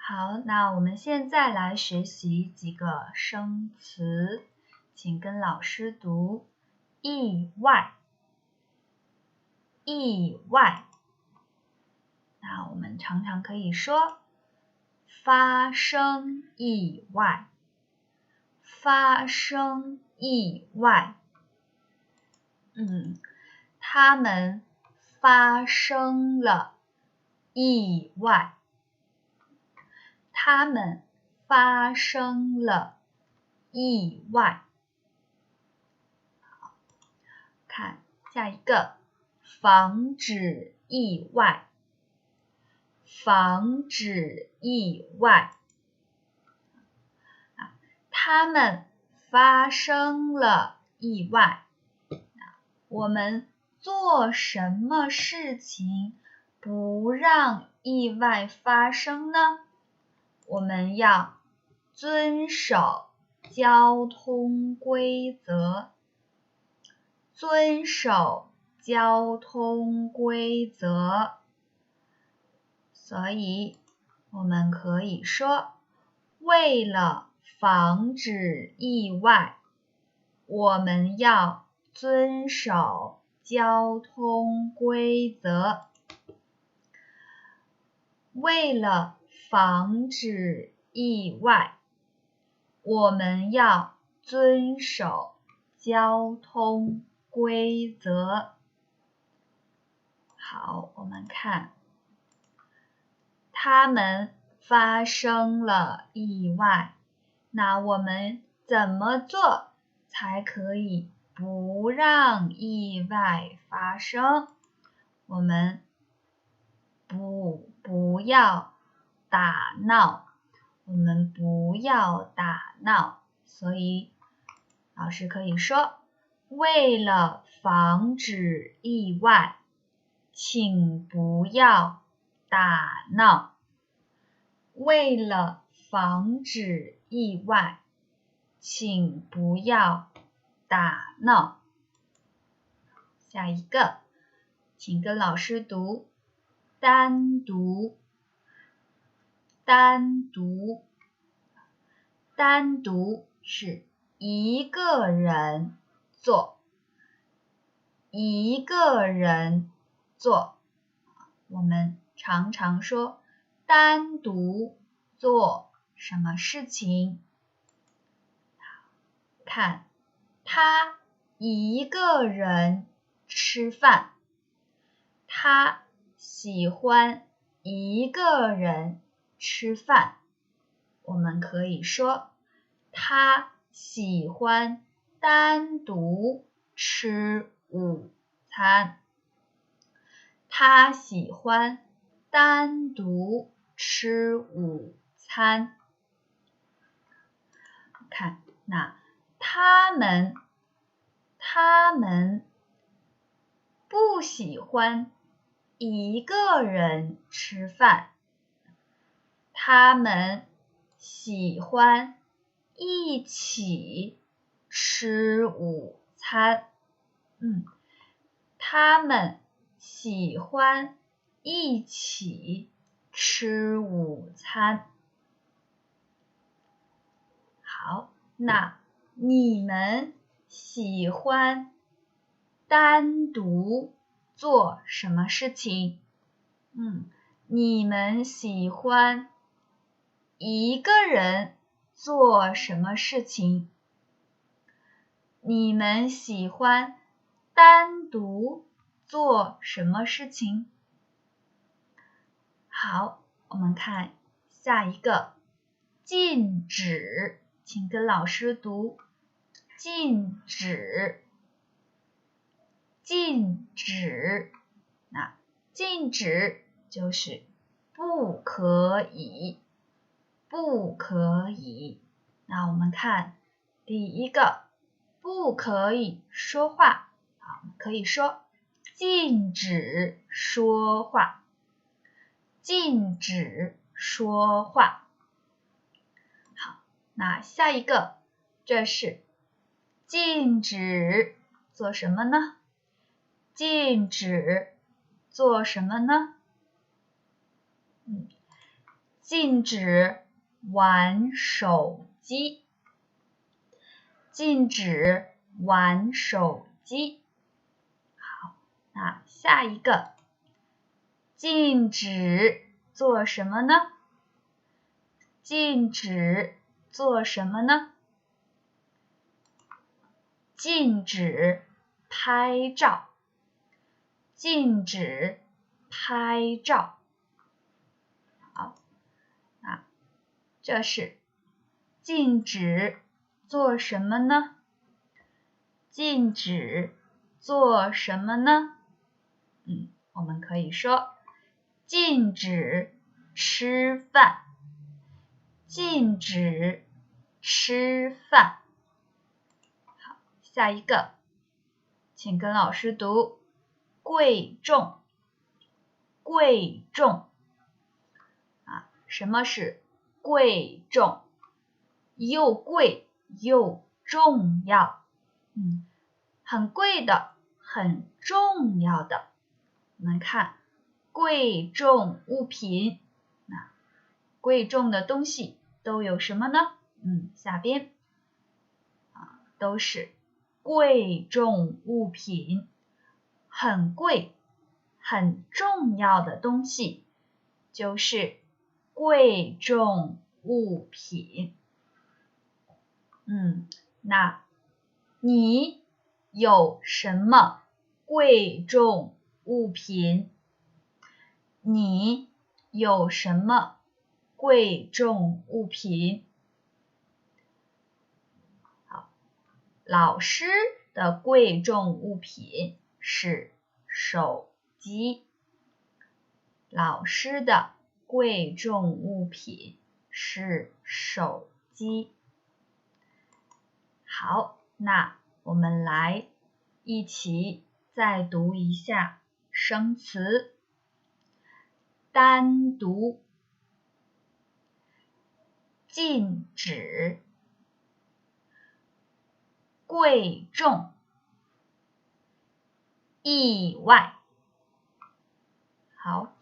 好，那我们现在来学习几个生词，请跟老师读意外，意外。那我们常常可以说发生意外，发生意外。他们发生了意外，他们发生了意外。好，看下一个，防止意外，防止意外。他们发生了意外。我们做什么事情不让意外发生呢？我们要遵守交通规则，遵守交通规则。所以我们可以说，为了防止意外，我们要遵守交通规则。为了防止意外，我们要遵守交通规则。好，我们看，他们发生了意外，那我们怎么做才可以不让意外发生？我们不要打闹，我们不要打闹。所以老师可以说，为了防止意外，请不要打闹。为了防止意外，请不要打闹。下一个，请跟老师读单独，单独，单独是一个人做，一个人做。我们常常说单独做什么事情？看，他一个人吃饭，他喜欢一个人吃饭。我们可以说，他喜欢单独吃午餐。他喜欢单独吃午餐。看，那他们不喜欢一个人吃饭，他们喜欢一起吃午餐。他们喜欢一起吃午餐。好，那你们喜欢单独做什么事情？你们喜欢一个人做什么事情？你们喜欢单独做什么事情？好，我们看下一个，禁止，请跟老师读禁止，禁止。那禁止就是不可以，不可以。那我们看第一个，不可以说话。我们可以说禁止说话，禁止说话。好，那下一个，这是禁止做什么呢？禁止做什么呢？禁止玩手机，禁止玩手机。好，那下一个，禁止做什么呢？禁止做什么呢？禁止拍照，禁止拍照。好，这是禁止做什么呢？禁止做什么呢？我们可以说禁止吃饭，禁止吃饭。好，下一个，请跟老师读贵重，贵重。什么是贵重？又贵又重要，很贵的，很重要的。我们看贵重物品，贵重的东西都有什么呢？下边都是贵重物品，很贵很重要的东西就是贵重物品。那你有什么贵重物品？你有什么贵重物品？好，老师的贵重物品是手机。老师的贵重物品是手机。好，那我们来一起再读一下生词。单独，禁止，贵重，意外。好。